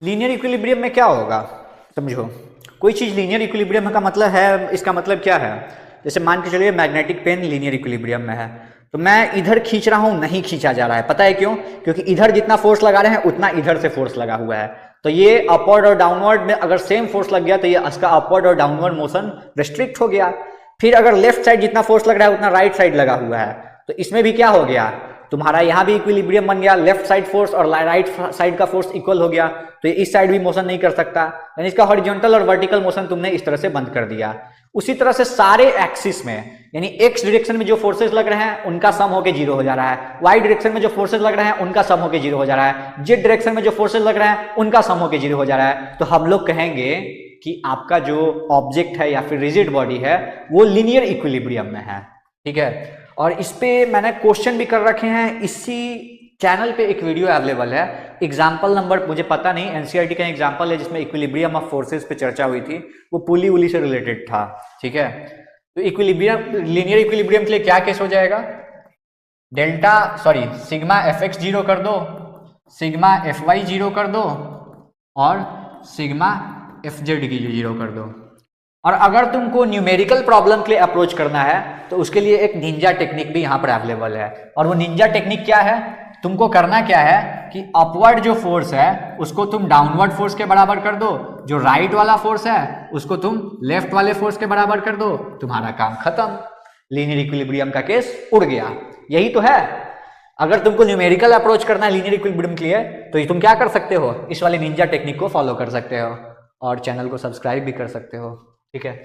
Linear equilibrium में क्या होगा, समझो। कोई चीज लीनियर इक्विलिब्रियम का मतलब है, इसका मतलब क्या है, जैसे मान के चलिए मैग्नेटिक पेन लीनियर इक्विलिब्रियम में है, तो मैं इधर खींच रहा हूं, नहीं खींचा जा रहा है, पता है क्यों? क्योंकि इधर जितना फोर्स लगा रहे हैं उतना इधर से फोर्स लगा हुआ है, तो ये अपवर्ड और डाउनवर्ड में अगर सेम फोर्स लग गया तो ये इसका अपवर्ड और डाउनवर्ड मोशन रिस्ट्रिक्ट हो गया। फिर अगर लेफ्ट साइड जितना फोर्स लग रहा है उतना राइट साइड लगा हुआ है, तो इसमें भी क्या हो गया, तुम्हारा यहां भी इक्विलिब्रियम बन गया, लेफ्ट साइड फोर्स और राइट साइड का फोर्स इक्वल हो गया, तो इस साइड भी मोशन नहीं कर सकता, यानी इसका हॉरिजॉन्टल और वर्टिकल मोशन तुमने इस तरह से बंद कर दिया। उसी तरह से सारे एक्सिस में, यानी एक्स डायरेक्शन में जो फोर्सेस लग रहे हैं उनका सम होकर जीरो हो जा रहा है, वाई डायरेक्शन में जो फोर्सेस लग रहे हैं उनका सम होकर जीरो हो जा रहा है, जेड डायरेक्शन में जो फोर्सेस लग रहे हैं उनका सम होकर जीरो हो जा रहा है। तो हम लोग कहेंगे कि आपका जो ऑब्जेक्ट है या फिर रिजिड बॉडी है वो लीनियर इक्विलिब्रियम में है, ठीक है। और इस पे मैंने क्वेश्चन भी कर रखे हैं, इसी चैनल पे एक वीडियो अवेलेबल है, एग्जाम्पल नंबर मुझे पता नहीं, एनसीईआरटी का एग्जाम्पल है जिसमें इक्विलिब्रियम ऑफ फोर्सेस पे चर्चा हुई थी, वो पुली उली से रिलेटेड था, ठीक है। तो इक्विलिब्रियम, लीनियर इक्विलिब्रियम के लिए क्या केस हो जाएगा, सिग्मा एफ एक्स जीरो कर दो, सिग्मा एफ वाई जीरो कर दो और सिग्मा एफ जेड की जीरो कर दो। और अगर तुमको न्यूमेरिकल प्रॉब्लम के लिए अप्रोच करना है तो उसके लिए एक निंजा टेक्निक भी यहाँ पर अवेलेबल है, और वो निंजा टेक्निक क्या है, तुमको करना क्या है कि अपवर्ड जो फोर्स है उसको तुम डाउनवर्ड फोर्स के बराबर कर दो, जो राइट वाला फोर्स है उसको तुम लेफ्ट वाले फोर्स के बराबर कर दो, तुम्हारा काम खत्म, लीनियर इक्विलिब्रियम का केस उड़ गया। यही तो है। अगर तुमको न्यूमेरिकल अप्रोच करना है लीनियर इक्विलिब्रियम के लिए तो तुम क्या कर सकते हो, इस वाले निंजा टेक्निक को फॉलो कर सकते हो और चैनल को सब्सक्राइब भी कर सकते हो, ठीक है।